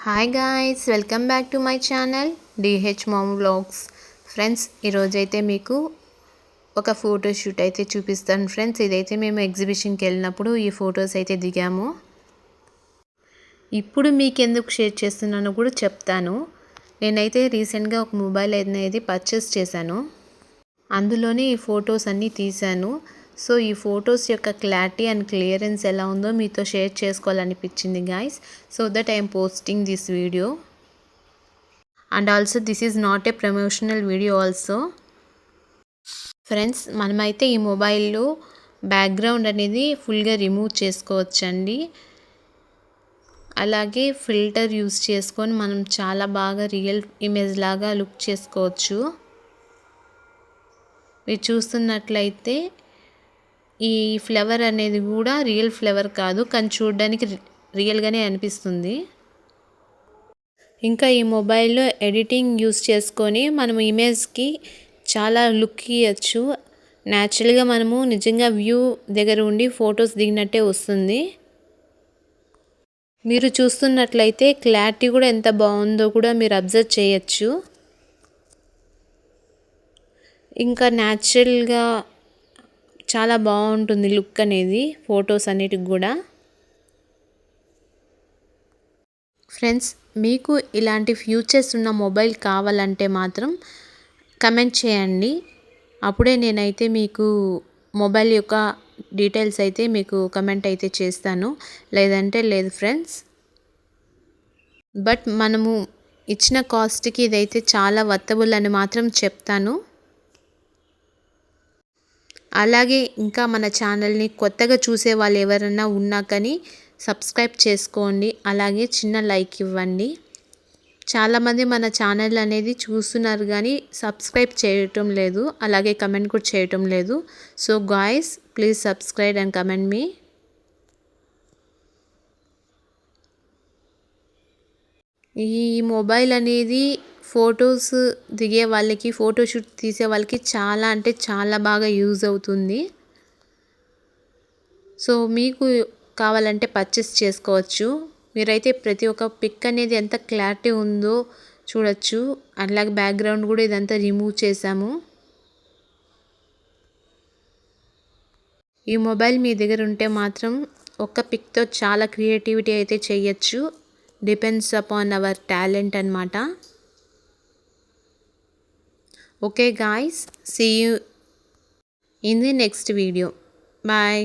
Hi guys, welcome back to my channel DH mom vlogs. Friends, ఈరోజైతే మీకు ఒక photoshoot అయితే చూపిస్తాను ఫ్రెండ్స్. ఇదైతే మేము ఎగ్జిబిషన్కి వెళ్ళినప్పుడు ఈ ఫొటోస్ అయితే దిగాము. ఇప్పుడు మీకు ఎందుకు షేర్ చేస్తున్నానో కూడా చెప్తాను. నేనైతే రీసెంట్గా ఒక మొబైల్ అనేది పర్చేస్ చేశాను. అందులోనే ఈ ఫొటోస్ అన్నీ తీశాను. సో ఈ ఫొటోస్ యొక్క క్లారిటీ అండ్ క్లియరెన్స్ ఎలా ఉందో మీతో షేర్ చేసుకోవాలనిపించింది guys. So that I'm posting this video. And also this is not a promotional video also. Friends, మనమైతే ఈ మొబైల్లో బ్యాక్గ్రౌండ్ అనేది ఫుల్గా రిమూవ్ చేసుకోవచ్చండి. అలాగే ఫిల్టర్ యూస్ చేసుకొని మనం చాలా బాగా రియల్ ఇమేజ్ లాగా లుక్ చేసుకోవచ్చు. మీరు చూస్తున్నట్లయితే ఈ ఫ్లవర్ అనేది కూడా రియల్ ఫ్లవర్ కాదు, కానీ చూడడానికి రియల్గానే అనిపిస్తుంది. ఇంకా ఈ మొబైల్లో ఎడిటింగ్ యూస్ చేసుకొని మనం ఇమేజ్కి చాలా లుక్ ఇవ్వచ్చు. న్యాచురల్గా మనము నిజంగా వ్యూ దగ్గర ఉండి ఫొటోస్ దిగినట్టే వస్తుంది. మీరు చూస్తున్నట్లయితే క్లారిటీ కూడా ఎంత బాగుందో కూడా మీరు అబ్జర్వ్ చేయొచ్చు. ఇంకా న్యాచురల్గా చాలా బాగుంటుంది లుక్ అనేది ఫొటోస్ అన్నిటికి కూడా. ఫ్రెండ్స్, మీకు ఇలాంటి ఫ్యూచర్స్ ఉన్న మొబైల్ కావాలంటే మాత్రం కమెంట్ చేయండి. అప్పుడే నేనైతే మీకు మొబైల్ యొక్క డీటెయిల్స్ అయితే మీకు కమెంట్ అయితే చేస్తాను, లేదంటే లేదు ఫ్రెండ్స్. బట్ మనము ఇచ్చిన కాస్ట్కి ఇదైతే చాలా వర్తబుల్ అని మాత్రం చెప్తాను. అలాగే ఇంకా మన ఛానల్ని కొత్తగా చూసే వాళ్ళు ఎవరైనా ఉన్నా కానీ సబ్స్క్రైబ్ చేసుకోండి. అలాగే చిన్న లైక్ ఇవ్వండి. చాలామంది మన ఛానల్ అనేది చూస్తున్నారు కానీ సబ్స్క్రైబ్ చేయటం లేదు, అలాగే కమెంట్ కూడా చేయటం లేదు. So guys, please subscribe and comment మీ. ఈ మొబైల్ అనేది ఫొటోస్ దిగే వాళ్ళకి, ఫోటోషూట్ తీసే వాళ్ళకి చాలా అంటే చాలా బాగా యూజ్ అవుతుంది. సో మీకు కావాలంటే పర్చేస్ చేసుకోవచ్చు. మీరైతే ప్రతి ఒక్క పిక్ అనేది ఎంత క్లారిటీ ఉందో చూడొచ్చు. అలాగే బ్యాక్గ్రౌండ్ కూడా ఇదంతా రిమూవ్ చేసాము. ఈ మొబైల్ మీ దగ్గర ఉంటే మాత్రం ఒక్క పిక్తో చాలా క్రియేటివిటీ అయితే చేయొచ్చు. డిపెండ్స్ అపాన్ అవర్ టాలెంట్ అన్నమాట. Okay guys, see you in the next video. Bye.